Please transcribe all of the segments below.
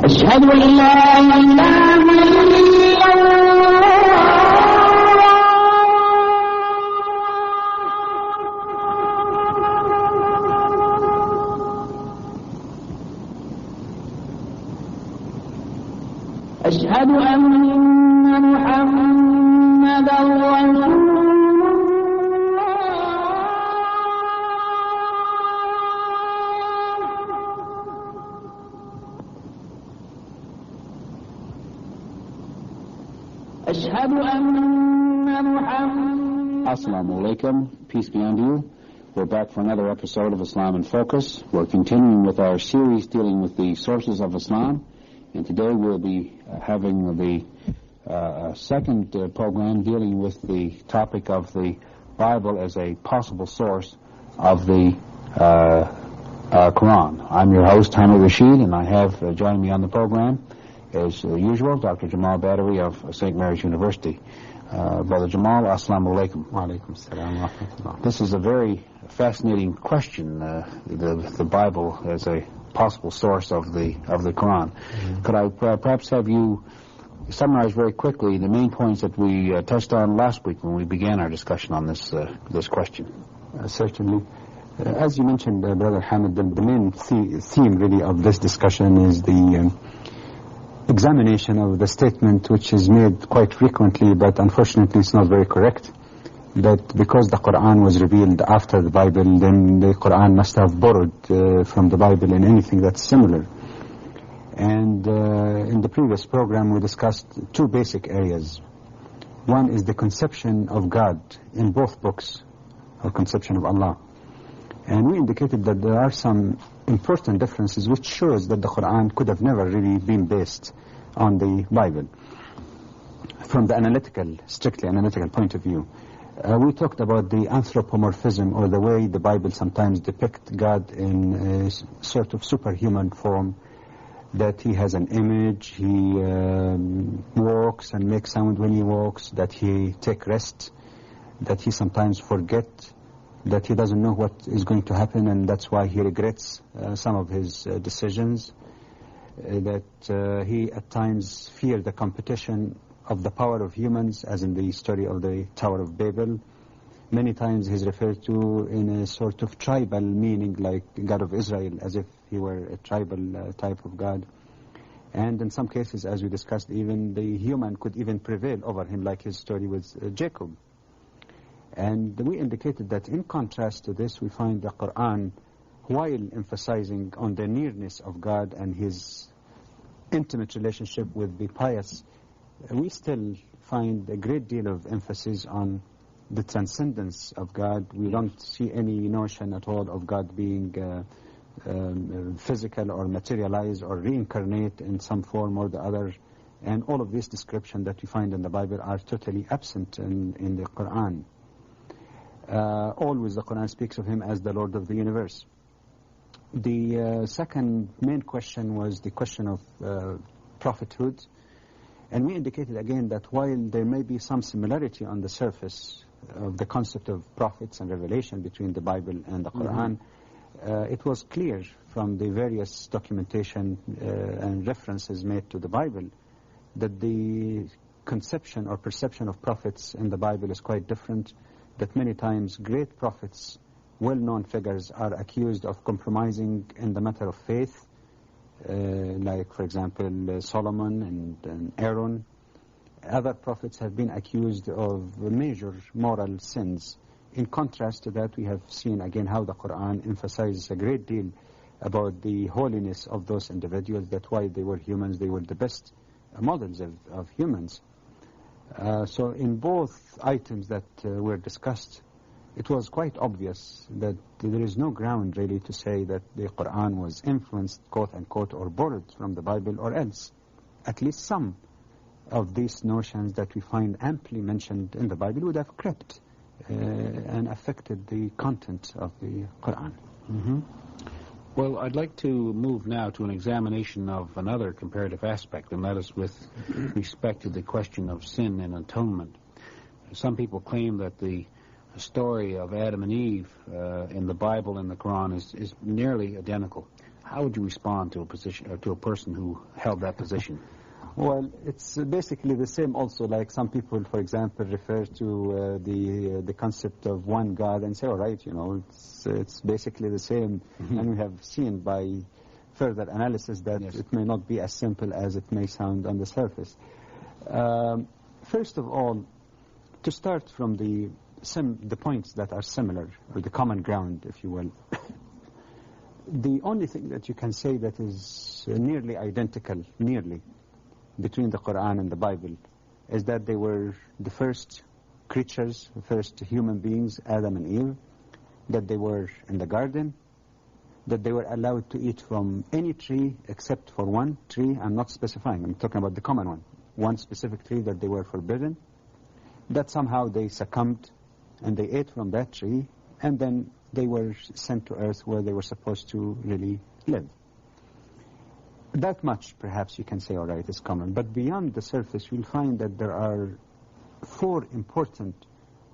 أشهد أن لا إله إلا الله أشهد أن محمدا رسول أشهد أن محمد. Assalamu alaikum, peace be unto you. We're back for another episode of Islam in Focus. We're continuing with our series dealing with the sources of Islam, and today we'll be having the second program dealing with the topic of the Bible as a possible source of the Quran. I'm your host, Hamid Rashid, and I have joining me on the program as usual, Dr. Jamal Badawi of St. Mary's University. Brother Jamal, assalamu alaikum. Wa alaikum salam wa rahmatullah. This is a very fascinating question, the Bible as a possible source of the Quran. Mm-hmm. Could I perhaps have you summarize very quickly the main points that we touched on last week when we began our discussion on this question? Certainly. As you mentioned, Brother Hamid, the main theme really of this discussion is the examination of the statement which is made quite frequently, but unfortunately it's not very correct, that because the Quran was revealed after the Bible, then the Quran must have borrowed from the Bible in anything that's similar. And in the previous program we discussed two basic areas. One is the conception of God in both books, or conception of Allah. And we indicated that there are some important differences which shows that the Quran could have never really been based on the Bible. From the strictly analytical point of view, we talked about the anthropomorphism, or the way the Bible sometimes depicts God in a sort of superhuman form, that he has an image, he walks and makes sound when he walks, that he takes rest, that he sometimes forgets, that he doesn't know what is going to happen, and that's why he regrets some of his decisions, that he at times fears the competition of the power of humans, as in the story of the Tower of Babel. Many times he's referred to in a sort of tribal meaning, like God of Israel, as if he were a tribal type of God. And in some cases, as we discussed, even the human could even prevail over him, like his story with Jacob. And we indicated that in contrast to this, we find the Quran, while emphasizing on the nearness of God and his intimate relationship with the pious, we still find a great deal of emphasis on the transcendence of God. We don't see any notion at all of God being physical or materialized or reincarnate in some form or the other. And all of these descriptions that we find in the Bible are totally absent in the Quran. Always the Quran speaks of him as the Lord of the universe. The second main question was the question of prophethood. And we indicated again that while there may be some similarity on the surface of the concept of prophets and revelation between the Bible and the Quran, it was clear from the various documentation and references made to the Bible that the conception or perception of prophets in the Bible is quite different, that many times great prophets, well-known figures, are accused of compromising in the matter of faith, like, for example, Solomon and Aaron. Other prophets have been accused of major moral sins. In contrast to that, we have seen again how the Quran emphasizes a great deal about the holiness of those individuals, that while they were humans, they were the best models of humans. So in both items that were discussed, it was quite obvious that there is no ground really to say that the Quran was influenced, quote unquote, or borrowed from the Bible, or else at least some of these notions that we find amply mentioned in the Bible would have crept and affected the content of the Quran. Mm-hmm. Well, I'd like to move now to an examination of another comparative aspect, and that is with respect to the question of sin and atonement. Some people claim that the story of Adam and Eve in the Bible and the Quran is nearly identical. How would you respond to a position to a person who held that position? Well, it's basically the same also, like some people, for example, refer to the concept of one God and say, all right, it's basically the same. Mm-hmm. And we have seen by further analysis that it may not be as simple as it may sound on the surface. First of all, to start from the points that are similar, or the common ground, if you will, the only thing that you can say that is nearly identical, between the Quran and the Bible is that they were the first creatures, the first human beings, Adam and Eve, that they were in the garden, that they were allowed to eat from any tree except for one tree. I'm not specifying, I'm talking about the common one specific tree that they were forbidden, that somehow they succumbed and they ate from that tree, and then they were sent to earth where they were supposed to really live. That much, perhaps you can say, all right, is common. But beyond the surface, you'll find that there are 4 important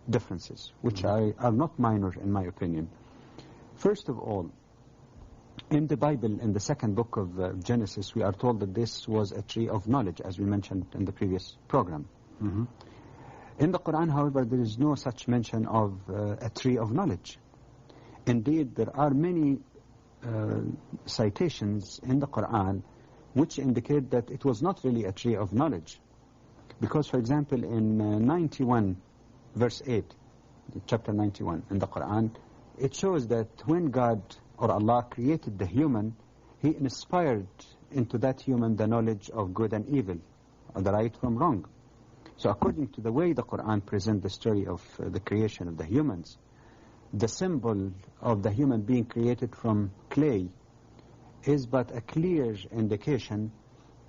differences, which are not minor, in my opinion. First of all, in the Bible, in the second book of Genesis, we are told that this was a tree of knowledge, as we mentioned in the previous program. Mm-hmm. In the Quran, however, there is no such mention of a tree of knowledge. Indeed, there are many citations in the Quran which indicate that it was not really a tree of knowledge. Because, for example, in 91 verse 8, chapter 91 in the Quran, it shows that when God or Allah created the human, He inspired into that human the knowledge of good and evil, or the right from wrong. So according to the way the Quran presents the story of the creation of the humans, the symbol of the human being created from clay is but a clear indication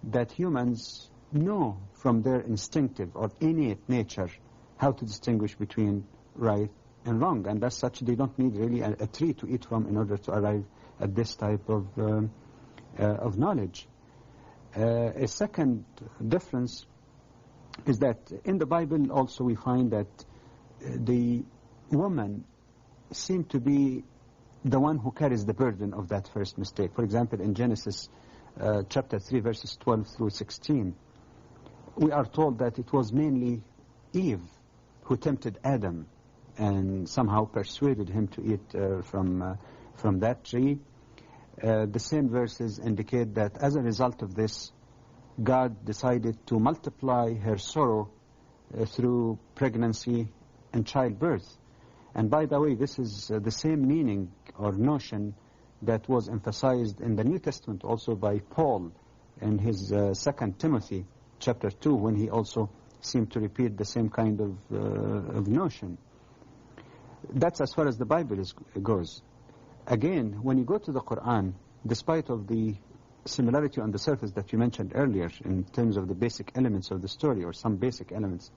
that humans know from their instinctive or innate nature how to distinguish between right and wrong, and as such they don't need really a tree to eat from in order to arrive at this type of knowledge. A second difference is that in the Bible also we find that the woman seemed to be the one who carries the burden of that first mistake. For example, in Genesis chapter 3 verses 12 through 16, we are told that it was mainly Eve who tempted Adam and somehow persuaded him to eat from that tree. The same verses indicate that as a result of this, God decided to multiply her sorrow through pregnancy and childbirth. And by the way, this is the same meaning or notion that was emphasized in the New Testament also by Paul in his 2 Timothy chapter 2, when he also seemed to repeat the same kind of notion. That's as far as the Bible goes. Again, when you go to the Quran, despite of the similarity on the surface that you mentioned earlier in terms of the basic elements of the story, or some basic elements,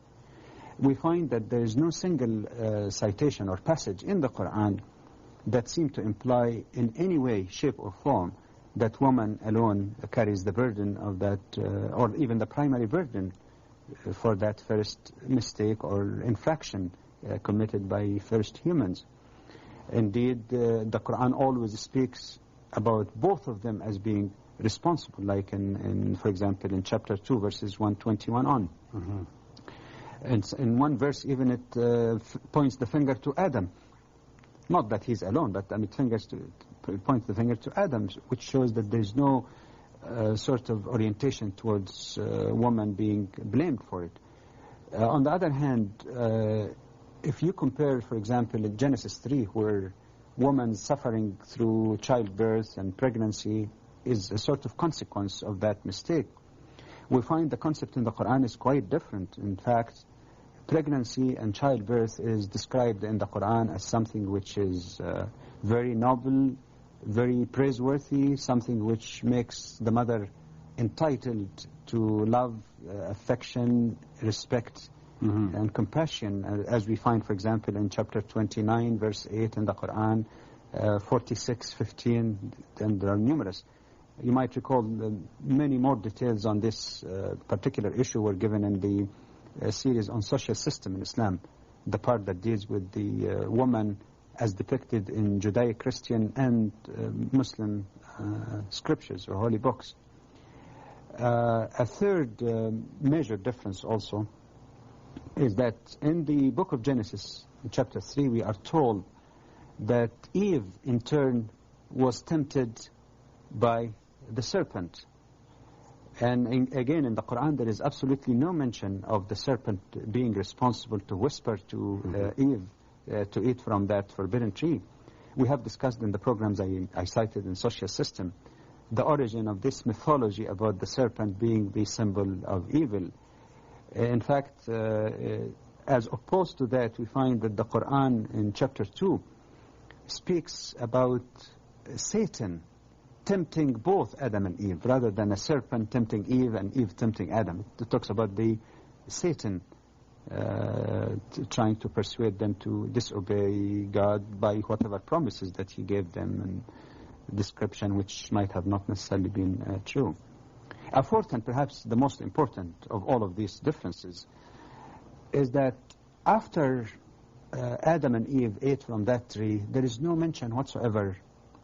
we find that there is no single citation or passage in the Quran that seem to imply in any way, shape or form that woman alone carries the burden of that, or even the primary burden for that first mistake or infraction committed by first humans. Indeed, the Quran always speaks about both of them as being responsible, like in for example, in chapter 2, verses 121 on. Mm-hmm. And in one verse, even it points the finger to Adam. Not that he's alone, but it points the finger to Adam, which shows that there's no sort of orientation towards woman being blamed for it. On the other hand, if you compare, for example, in Genesis 3, where woman suffering through childbirth and pregnancy is a sort of consequence of that mistake, we find the concept in the Quran is quite different. In fact, pregnancy and childbirth is described in the Quran as something which is very noble, very praiseworthy, something which makes the mother entitled to love, affection, respect, and compassion, as we find, for example, in chapter 29, verse 8 in the Quran, 46, 15, and there are numerous. You might recall many more details on this particular issue were given in the series on social system in Islam, the part that deals with the woman as depicted in Judaic, Christian, and Muslim scriptures or holy books. A third major difference also is that in the book of Genesis, in chapter 3, we are told that Eve, in turn, was tempted by the serpent. And again, in the Quran, there is absolutely no mention of the serpent being responsible to whisper to Eve to eat from that forbidden tree. We have discussed in the programs I cited in Social System the origin of this mythology about the serpent being the symbol of evil. In fact, as opposed to that, we find that the Quran in chapter 2 speaks about Satan tempting both Adam and Eve, rather than a serpent tempting Eve and Eve tempting Adam. It talks about the Satan trying to persuade them to disobey God by whatever promises that he gave them, and description which might have not necessarily been true. A fourth, and perhaps the most important of all of these differences, is that after Adam and Eve ate from that tree, there is no mention whatsoever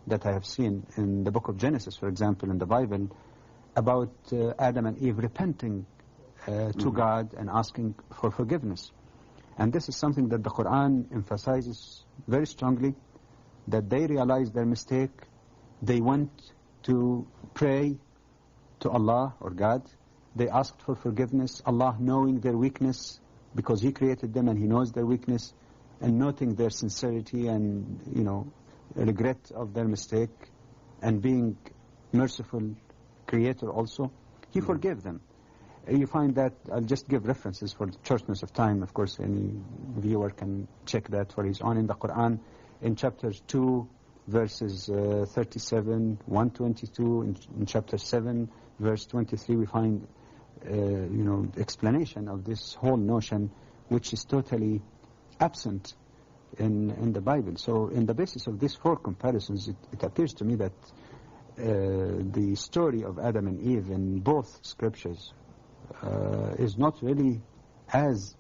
that I have seen in the book of Genesis, for example, in the Bible, about Adam and Eve repenting to God and asking for forgiveness. And this is something that the Quran emphasizes very strongly, that they realized their mistake, they went to pray to Allah or God, they asked for forgiveness, Allah knowing their weakness, because He created them and He knows their weakness, and noting their sincerity and, regret of their mistake, and being merciful Creator also, He forgave them. You find that, I'll just give references for the shortness of time, of course any viewer can check that for his own, in the Quran, in chapter 2, verses 37, 122, in chapter 7, verse 23, we find, explanation of this whole notion, which is totally absent in the Bible. So, in the basis of these four comparisons, it appears to me that the story of Adam and Eve in both scriptures is not really as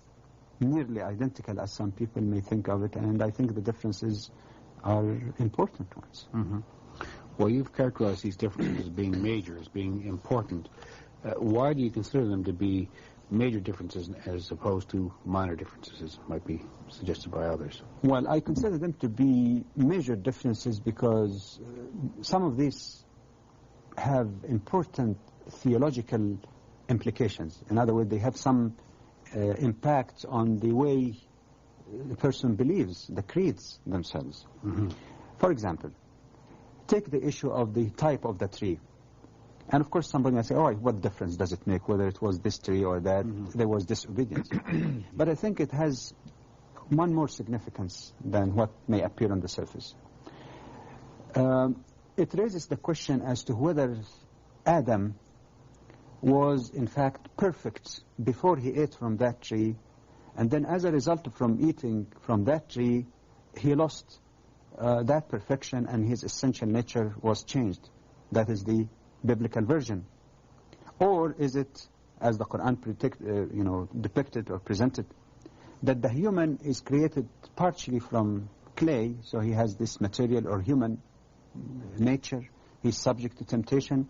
nearly identical as some people may think of it, and I think the differences are important ones. Mm-hmm. Well, you've characterized these differences as being major, as being important. Why do you consider them to be major differences as opposed to minor differences, as might be suggested by others? Well, I consider them to be major differences because some of these have important theological implications. In other words, they have some impact on the way the person believes, the creeds themselves. Mm-hmm. For example, take the issue of the type of the tree. And of course somebody might say, what difference does it make whether it was this tree or that? Mm-hmm. There was disobedience. But I think it has one more significance than what may appear on the surface. It raises the question as to whether Adam was in fact perfect before he ate from that tree, and then as a result from eating from that tree, he lost that perfection and his essential nature was changed. That is the biblical version. Or is it, as the Quran depicted or presented, that the human is created partially from clay, so he has this material or human nature, he's subject to temptation,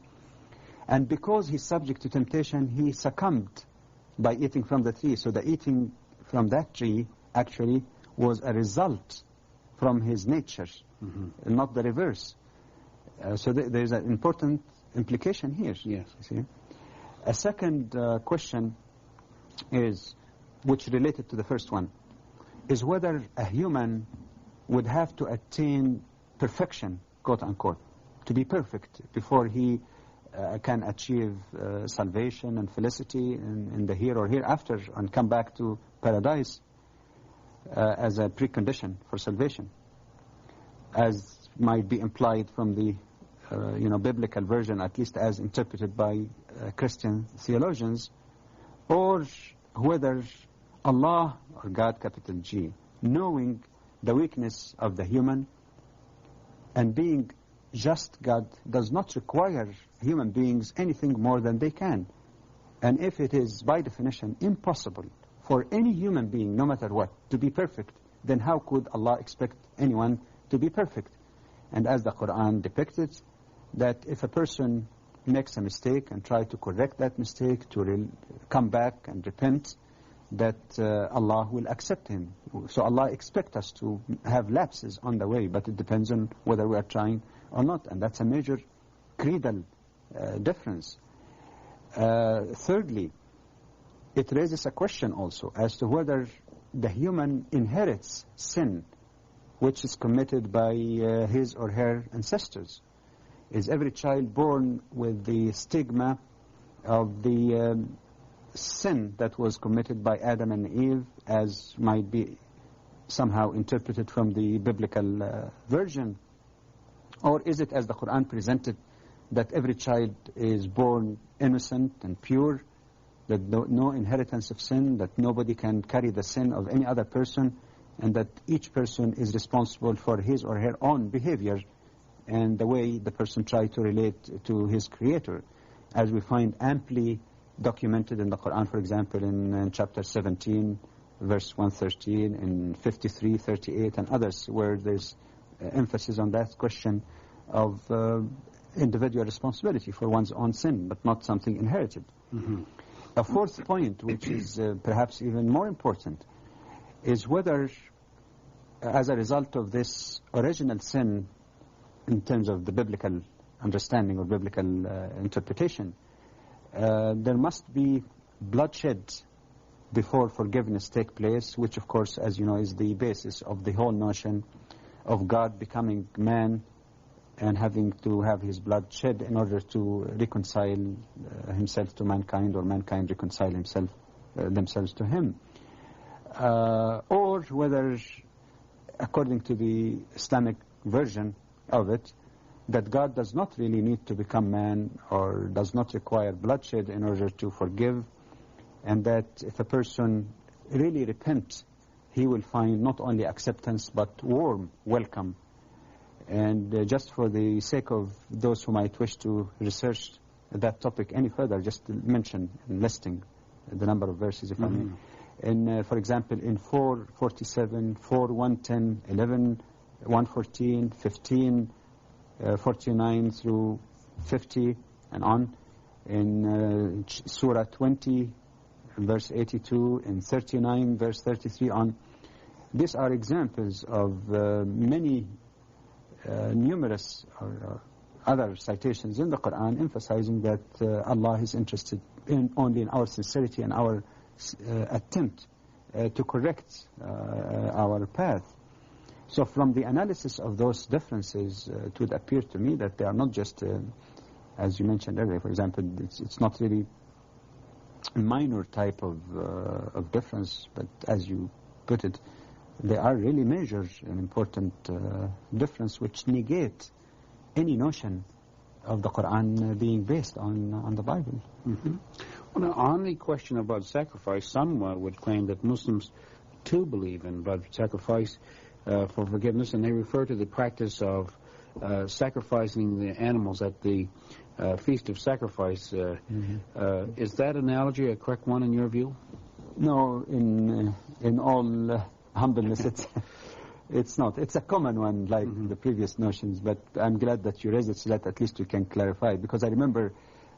and because he's subject to temptation, he succumbed by eating from the tree. So the eating from that tree actually was a result from his nature, mm-hmm. not the reverse. So there's an important implication here. Yes. You see? A second question is, which related to the first one, is whether a human would have to attain perfection, quote unquote, to be perfect before he can achieve salvation and felicity in the here or hereafter and come back to paradise as a precondition for salvation, as might be implied from the biblical version, at least as interpreted by Christian theologians, or whether Allah, or God, capital G, knowing the weakness of the human and being just God, does not require human beings anything more than they can. And if it is by definition impossible for any human being, no matter what, to be perfect, then how could Allah expect anyone to be perfect? And as the Quran depicted, that if a person makes a mistake and try to correct that mistake, to come back and repent, that Allah will accept him. So Allah expects us to have lapses on the way, but it depends on whether we are trying or not, and that's a major creedal difference. Thirdly, it raises a question also as to whether the human inherits sin which is committed by his or her ancestors. Is every child born with the stigma of the sin that was committed by Adam and Eve, as might be somehow interpreted from the biblical version? Or is it, as the Quran presented, that every child is born innocent and pure, that no inheritance of sin, that nobody can carry the sin of any other person, and that each person is responsible for his or her own behavior and the way the person tried to relate to his Creator, as we find amply documented in the Quran, for example, in chapter 17, verse 113, in 53, 38, and others, where there's emphasis on that question of individual responsibility for one's own sin, but not something inherited. Mm-hmm. A fourth point, which is perhaps even more important, is whether, as a result of this original sin, in terms of the biblical understanding or biblical interpretation, there must be bloodshed before forgiveness take place, which of course, as you know, is the basis of the whole notion of God becoming man and having to have his blood shed in order to reconcile himself to mankind, or mankind reconcile themselves to him. Or whether, according to the Islamic version of it, that God does not really need to become man or does not require bloodshed in order to forgive, and that if a person really repents, he will find not only acceptance but warm welcome. And just for the sake of those who might wish to research that topic any further, just to mention and listing the number of verses, if I may. In, for example, in 4:47, 4:110, 11, 114, 15, 49 through 50, and on. In Surah 20, verse 82, in 39, verse 33 on. These are examples of many numerous other citations in the Quran emphasizing that Allah is interested only in our sincerity and our attempt to correct our path. So from the analysis of those differences, it would appear to me that they are not just, as you mentioned earlier, for example, it's not really a minor type of difference, but as you put it, they are really major and important difference which negate any notion of the Quran being based on the Bible. Mm-hmm. Well, now, on the question of blood sacrifice, some would claim that Muslims too believe in blood sacrifice for forgiveness, and they refer to the practice of sacrificing the animals at the Feast of Sacrifice. Is that analogy a correct one in your view? No, in all humbleness, it's not. It's a common one, like the previous notions, but I'm glad that you raised it so that at least you can clarify it, because I remember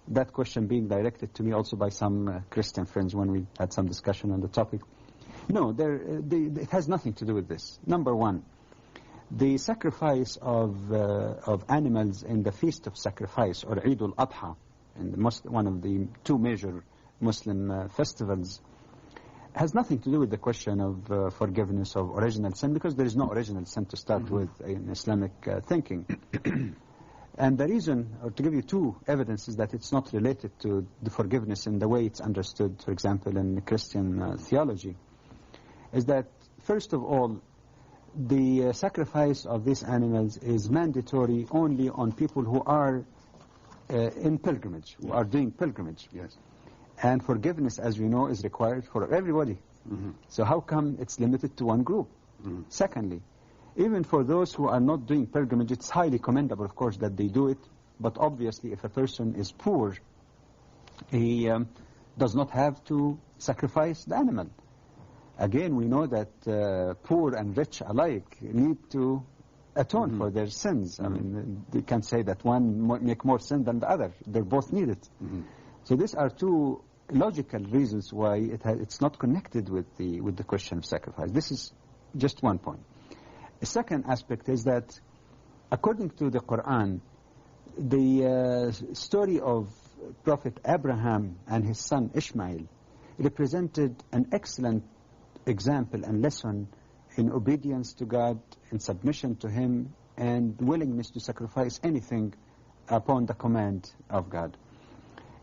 that question being directed to me also by some Christian friends when we had some discussion on the topic. No, it has nothing to do with this. Number one, the sacrifice of animals in the Feast of Sacrifice, or Eid al-Adha, one of the two major Muslim festivals, has nothing to do with the question of forgiveness of original sin, because there is no original sin to start with in Islamic thinking. And the reason, or to give you two evidences that it's not related to the forgiveness in the way it's understood, for example, in Christian theology, is that, first of all, the sacrifice of these animals is mandatory only on people who are in pilgrimage, who are doing pilgrimage. Yes. And forgiveness, as we know, is required for everybody. So how come it's limited to one group? Secondly, even for those who are not doing pilgrimage, it's highly commendable, of course, that they do it. But obviously, if a person is poor, he does not have to sacrifice the animal. Again, we know that poor and rich alike need to atone for their sins. I mean, they can't say that one make more sin than the other. They both need it. So these are two logical reasons why it's not connected with the question of sacrifice. This is just one point. The second aspect is that according to the Quran, the story of Prophet Abraham and his son Ishmael represented an excellent example and lesson in obedience to God, in submission to Him, and willingness to sacrifice anything upon the command of God.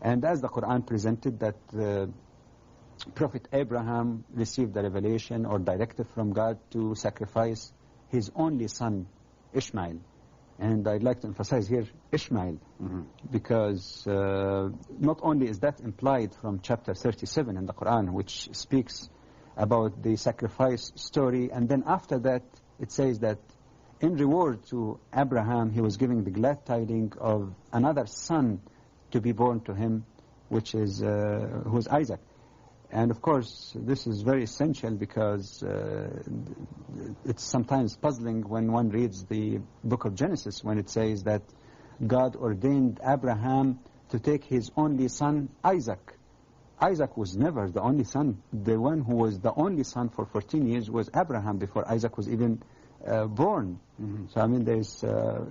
And as the Quran presented that Prophet Abraham received the revelation or directive from God to sacrifice his only son Ishmael. And I'd like to emphasize here Ishmael, because not only is that implied from chapter 37 in the Quran, which speaks about the sacrifice story, and then after that it says that in reward to Abraham he was giving the glad tidings of another son to be born to him, which is who is Isaac. And of course this is very essential, because it's sometimes puzzling when one reads the book of Genesis, when it says that God ordained Abraham to take his only son Isaac. Isaac was never the only son. The one who was the only son for 14 years was Abraham, before Isaac was even born. So I mean, there's a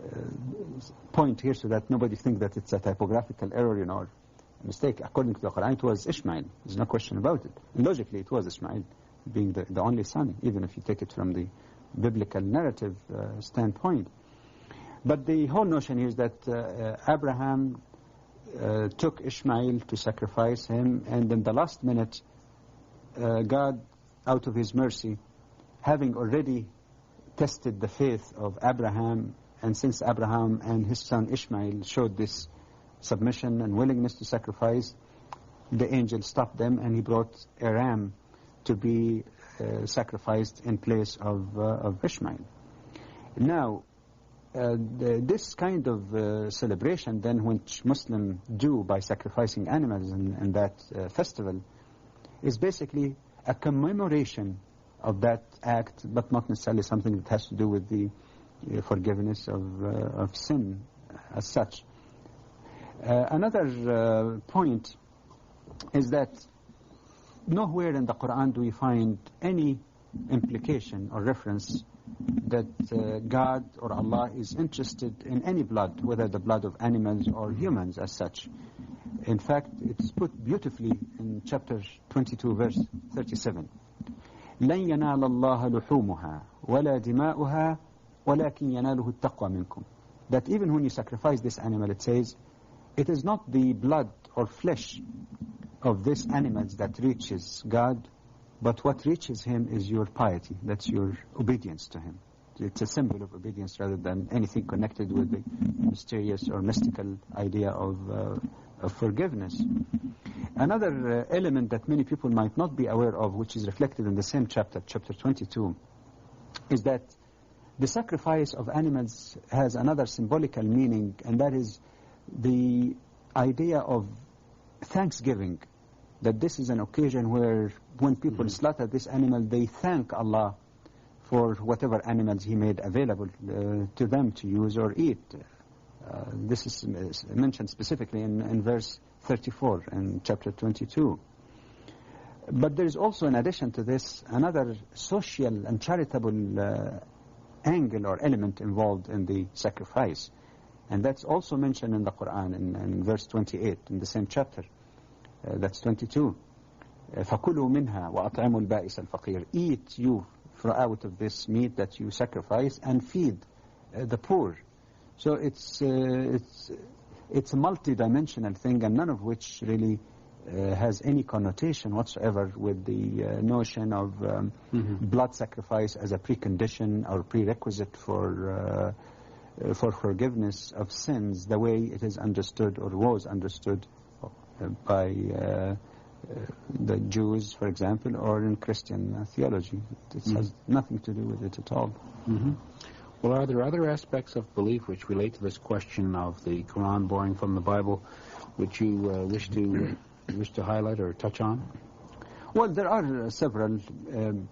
point here so that nobody think that it's a typographical error, or mistake. According to the Quran, it was Ishmael. There's no question about it. And logically, it was Ishmael being the only son, even if you take it from the biblical narrative standpoint. But the whole notion is that Abraham took Ishmael to sacrifice him, and in the last minute, God, out of His mercy, having already tested the faith of Abraham, and since Abraham and his son Ishmael showed this submission and willingness to sacrifice, the angel stopped them, and he brought a ram to be sacrificed in place of Ishmael. Now, this kind of celebration then, which Muslims do by sacrificing animals in that festival, is basically a commemoration of that act, but not necessarily something that has to do with the forgiveness of sin as such. Another point is that nowhere in the Quran do we find any implication or reference that God or Allah is interested in any blood, whether the blood of animals or humans as such. In fact, it's put beautifully in chapter 22, verse 37. لَن يَنَالَ اللَّهَ لُحُومُهَا وَلَا دِمَاؤُهَا وَلَكِنْ يَنَالُهُ التَّقْوَى مِنْكُمْ. That even when you sacrifice this animal, it says, it is not the blood or flesh of this animal that reaches God, but what reaches Him is your piety. That's your obedience to Him. It's a symbol of obedience rather than anything connected with the mysterious or mystical idea of forgiveness. Another element that many people might not be aware of, which is reflected in the same chapter, chapter 22, is that the sacrifice of animals has another symbolical meaning, and that is the idea of thanksgiving. That this is an occasion where when people slaughter this animal, they thank Allah for whatever animals He made available to them to use or eat. This is mentioned specifically in verse 34 in chapter 22. But there is also, in addition to this, another social and charitable angle or element involved in the sacrifice. And that's also mentioned in the Quran in verse 28 in the same chapter. That's 22. فَكُلُوا مِنْهَا وَأَطْعِمُوا الْبَائِسَ الْفَقِيرِ. Eat you out of this meat that you sacrifice and feed the poor. So it's a multi-dimensional thing, and none of which really has any connotation whatsoever with the notion of blood sacrifice as a precondition or prerequisite for forgiveness of sins, the way it is understood or was understood by the Jews, for example, or in Christian theology. It has nothing to do with it at all. Well, are there other aspects of belief which relate to this question of the Quran borrowing from the Bible which you wish to highlight or touch on? Well, there are several.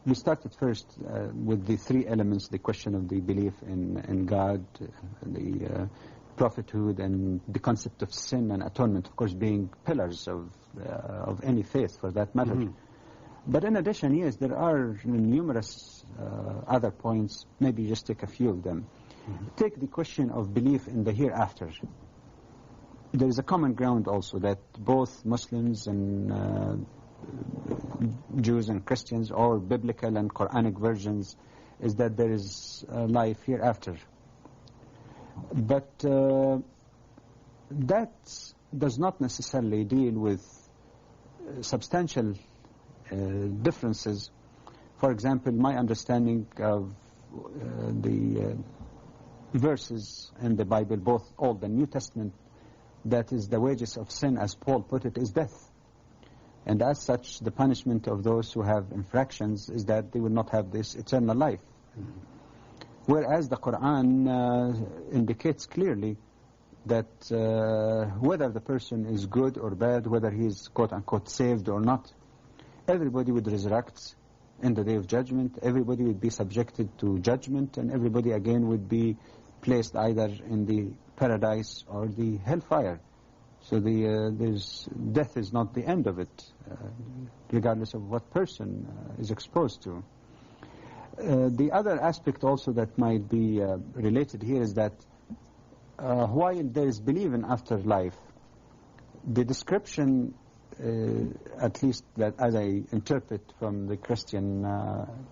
We started first with the three elements, the question of the belief in God, the prophethood, and the concept of sin and atonement, of course, being pillars of any faith for that matter. But in addition, yes, there are numerous other points. Maybe just take a few of them. Take the question of belief in the hereafter. There is a common ground also that both Muslims and Jews and Christians, or biblical and Quranic versions, is that there is life hereafter. But that does not necessarily deal with substantial differences. For example, my understanding of the verses in the Bible, both Old and New Testament, that is the wages of sin, as Paul put it, is death. And as such, the punishment of those who have infractions is that they will not have this eternal life. Whereas the Quran indicates clearly that whether the person is good or bad, whether he is quote-unquote saved or not, everybody would resurrect in the day of judgment, everybody would be subjected to judgment, and everybody again would be placed either in the paradise or the hellfire. So death is not the end of it, regardless of what person is exposed to. The other aspect also that might be related here is that while there is belief in afterlife, the description, at least that as I interpret from the Christian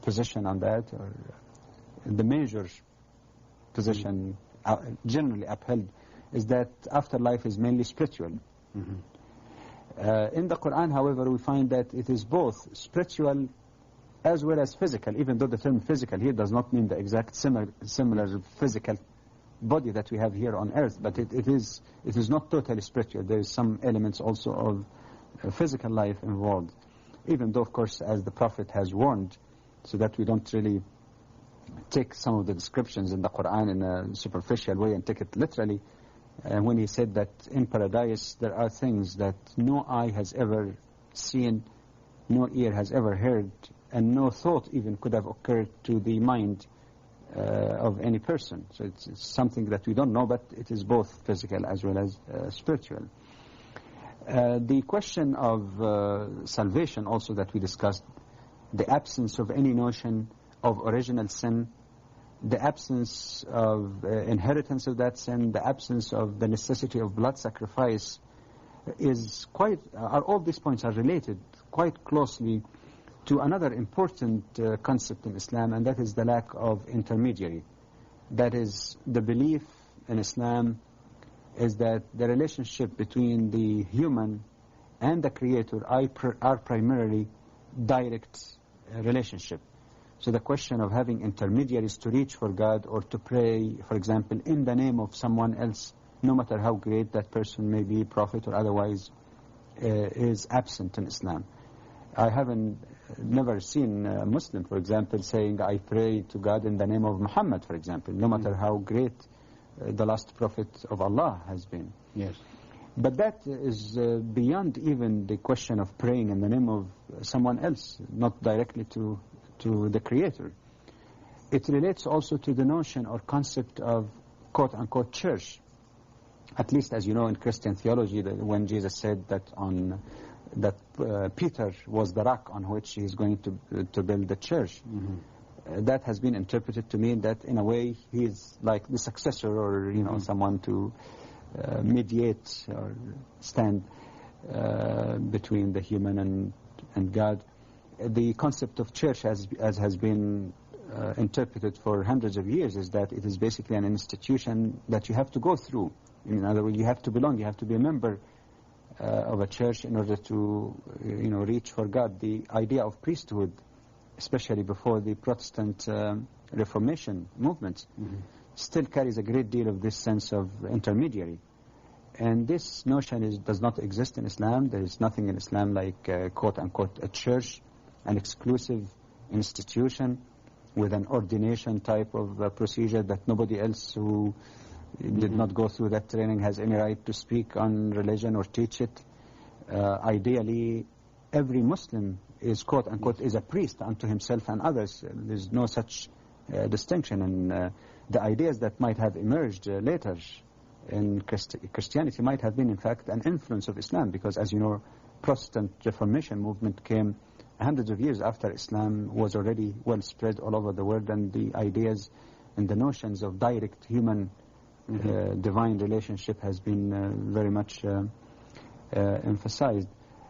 position on that, or the major position generally upheld, is that afterlife is mainly spiritual. In the Quran, however, we find that it is both spiritual as well as physical, even though the term physical here does not mean the exact similar physical body that we have here on earth, but it is not totally spiritual. There is some elements also of physical life involved, even though, of course, as the Prophet has warned, so that we don't really take some of the descriptions in the Quran in a superficial way and take it literally. When he said that in paradise there are things that no eye has ever seen, no ear has ever heard, and no thought even could have occurred to the mind of any person. So it's something that we don't know, but it is both physical as well as spiritual. The question of salvation also that we discussed, the absence of any notion of original sin, the absence of inheritance of that sin, the absence of the necessity of blood sacrifice, all these points are related quite closely to another important concept in Islam, and that is the lack of intermediary. That is, the belief in Islam is that the relationship between the human and the Creator are primarily direct relationship. So the question of having intermediaries to reach for God or to pray, for example, in the name of someone else, no matter how great that person may be, prophet or otherwise, is absent in Islam. I haven't never seen a Muslim, for example, saying, I pray to God in the name of Muhammad, for example, no matter how great the last prophet of Allah has been. Yes. But that is beyond even the question of praying in the name of someone else, not directly to the Creator. It relates also to the notion or concept of quote-unquote church. At least, as you know, in Christian theology, when Jesus said that Peter was the rock on which he is going to build the church, that has been interpreted to mean that in a way he is like the successor, or someone to mediate or stand between the human and God. The concept of church, as has been interpreted for hundreds of years, is that it is basically an institution that you have to go through. In other words, you have to belong, you have to be a member of a church in order to reach for God. The idea of priesthood, especially before the Protestant Reformation movement, still carries a great deal of this sense of intermediary. And this notion does not exist in Islam. There is nothing in Islam like quote-unquote a church, an exclusive institution with an ordination type of procedure that nobody else who did not go through that training has any right to speak on religion or teach it. Ideally, every Muslim is quote unquote is a priest unto himself and others. There's no such distinction, and the ideas that might have emerged later in Christianity might have been in fact an influence of Islam, because as you know, Protestant Reformation movement came hundreds of years after Islam was already well spread all over the world, and the ideas and the notions of direct human divine relationship has been very much emphasized.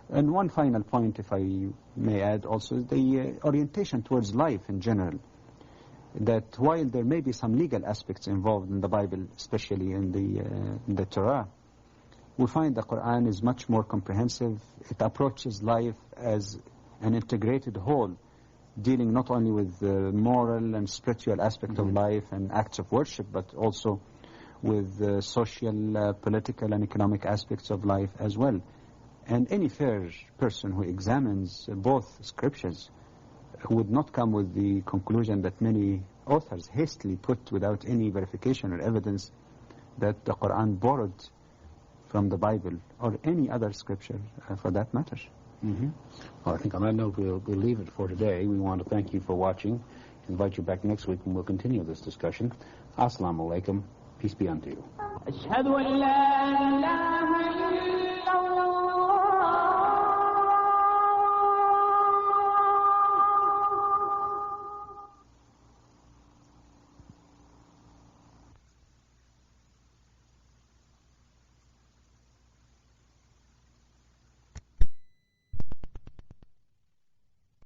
And one final point, if I may add also, is the orientation towards life in general. That while there may be some legal aspects involved in the Bible, especially in the Torah, we find the Quran is much more comprehensive. It approaches life as an integrated whole, dealing not only with the moral and spiritual aspect of life and acts of worship, but also with the social, political and economic aspects of life as well. And any fair person who examines both scriptures would not come with the conclusion that many authors hastily put without any verification or evidence, that the Quran borrowed from the Bible or any other scripture for that matter. Well, I think on that note we'll leave it for today. We want to thank you for watching. Invite you back next week and we'll continue this discussion. Assalamu alaikum. Peace be unto you. أشهد أن لا إله إلا الله